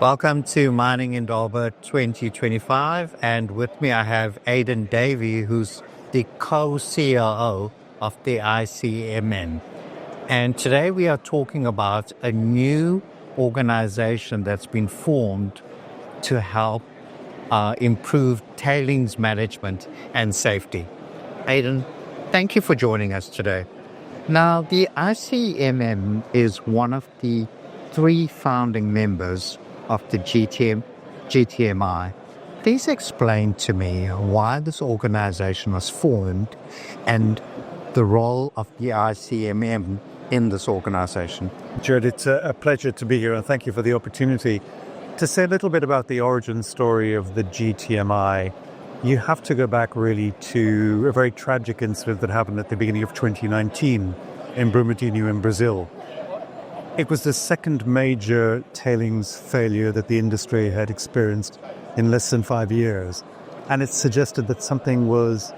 Welcome to Mining Indaba 2025, and with me I have Aidan Davey, who's the co-COO of the ICMM. And today we are talking about a new organization that's been formed to help improve tailings management and safety. Aidan, thank you for joining us today. Now, the ICMM is one of the 3 founding members of the GTMI. Please explain to me why this organization was formed and the role of the ICMM in this organization. Jared, it's a pleasure to be here, and thank you for the opportunity to say a little bit about the origin story of the GTMI. You have to go back really to a very tragic incident that happened at the beginning of 2019 in Brumadinho in Brazil. It was the second major tailings failure that the industry had experienced in less than 5 years. And it suggested that something was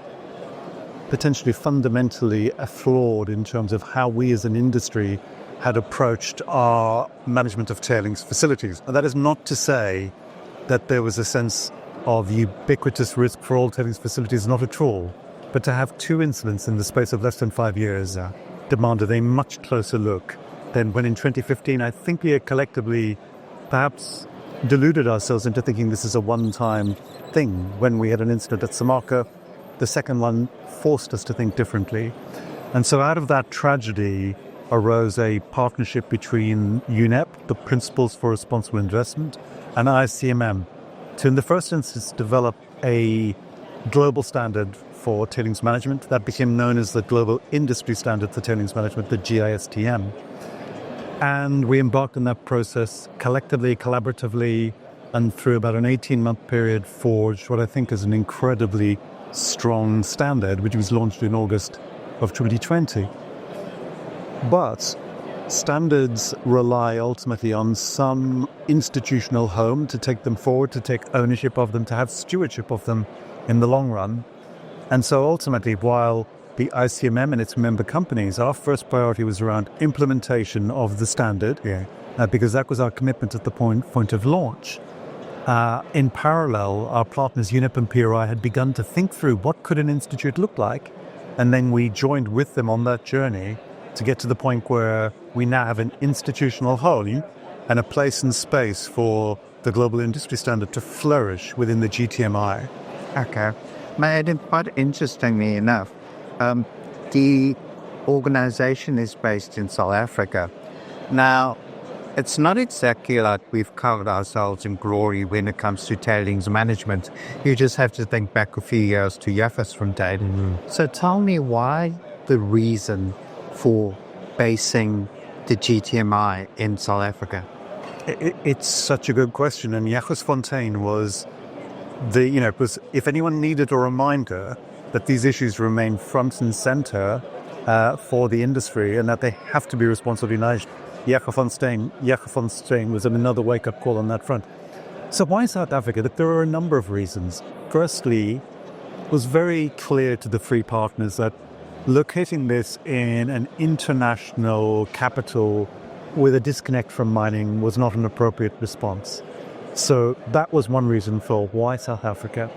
potentially fundamentally flawed in terms of how we as an industry had approached our management of tailings facilities. And that is not to say that there was a sense of ubiquitous risk for all tailings facilities, not at all. But to have 2 incidents in the space of less than 5 years demanded a much closer look than when in 2015, I think we had collectively perhaps deluded ourselves into thinking this is a one-time thing. When we had an incident at Samarca, the second one forced us to think differently. And so out of that tragedy arose a partnership between UNEP, the Principles for Responsible Investment, and ICMM to, in the first instance, develop a global standard for tailings management that became known as the Global Industry Standard for Tailings Management, the GISTM. And we embarked on that process collectively, collaboratively, and through about an 18-month period forged what I think is an incredibly strong standard, which was launched in August of 2020. But standards rely ultimately on some institutional home to take them forward, to take ownership of them, to have stewardship of them in the long run. And so ultimately, while the ICMM and its member companies, our first priority was around implementation of the standard, because that was our commitment at the point of launch. In parallel, our partners UNEP and PRI had begun to think through what could an institute look like, and then we joined with them on that journey to get to the point where we now have an institutional home and a place and space for the global industry standard to flourish within the GTMI. Okay. Quite interestingly enough, the organization is based in South Africa. Now, it's not exactly like we've covered ourselves in glory when it comes to tailings management. You just have to think back a few years to Jagersfontein. Mm-hmm. So tell me why the reason for basing the GTMI in South Africa? It's such a good question. And Jagersfontein was if anyone needed a reminder that these issues remain front and center for the industry and that they have to be responsibly managed, Jagersfontein was another wake-up call on that front. So why South Africa? There are a number of reasons. Firstly, it was very clear to the 3 partners that locating this in an international capital with a disconnect from mining was not an appropriate response. So that was one reason for why South Africa.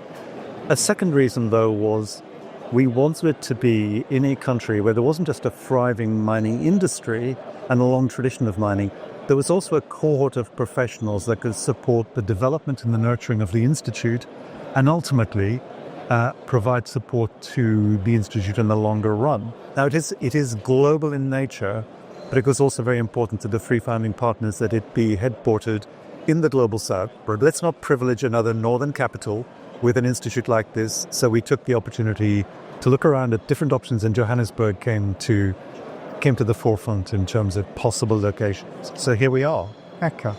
A second reason, though, was we wanted it to be in a country where there wasn't just a thriving mining industry and a long tradition of mining. There was also a cohort of professionals that could support the development and the nurturing of the institute and ultimately provide support to the institute in the longer run. Now, it is global in nature, but it was also very important to the 3 founding partners that it be headquartered in the global south. But let's not privilege another northern capital with an institute like this. So we took the opportunity to look around at different options, and Johannesburg came to the forefront in terms of possible locations. So here we are. Okay.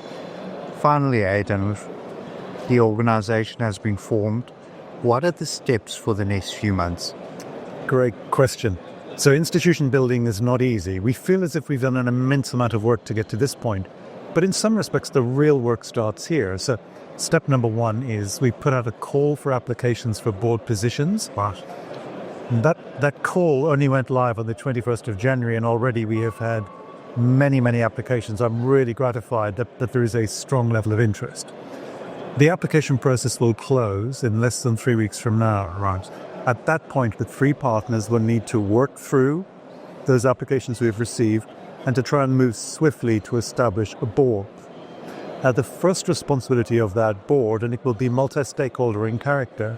Finally, Aidan, the organization has been formed. What are the steps for the next few months? Great question. So institution building is not easy. We feel as if we've done an immense amount of work to get to this point. But in some respects, the real work starts here. So step number 1 is we put out a call for applications for board positions. Wow. That call only went live on the 21st of January, and already we have had many applications, I'm really gratified that there is a strong level of interest. The application process will close in less than 3 weeks from now, right? At that point, the 3 partners will need to work through those applications we've received and to try and move swiftly to establish a board. The first responsibility of that board, and it will be multi-stakeholder in character,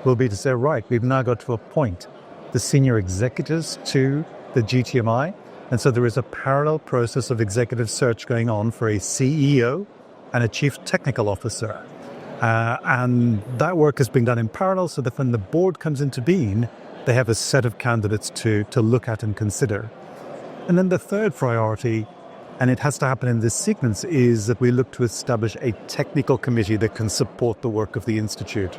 will be to say, right, we've now got to appoint the senior executives to the GTMI. And so there is a parallel process of executive search going on for a CEO and a chief technical officer. And that work is being done in parallel so that when the board comes into being, they have a set of candidates to look at and consider. And then the third priority, and it has to happen in this sequence, is that we look to establish a technical committee that can support the work of the Institute.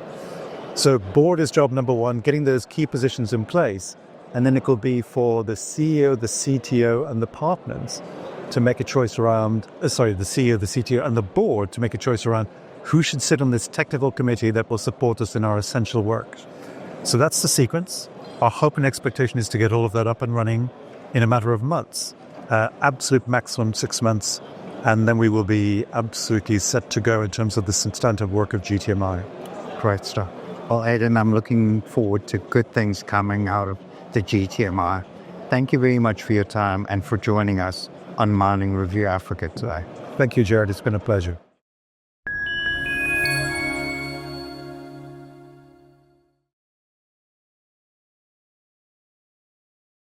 So board is job number 1, getting those key positions in place. And then it will be for the CEO, the CTO, and the partners to make a choice around, the CEO, the CTO, and the board to make a choice around who should sit on this technical committee that will support us in our essential work. So that's the sequence. Our hope and expectation is to get all of that up and running in a matter of months, absolute maximum 6 months, and then we will be absolutely set to go in terms of the substantive work of GTMI. Great stuff. Well, Aidan, I'm looking forward to good things coming out of the GTMI. Thank you very much for your time and for joining us on Mining Review Africa today. Thank you, Jared. It's been a pleasure.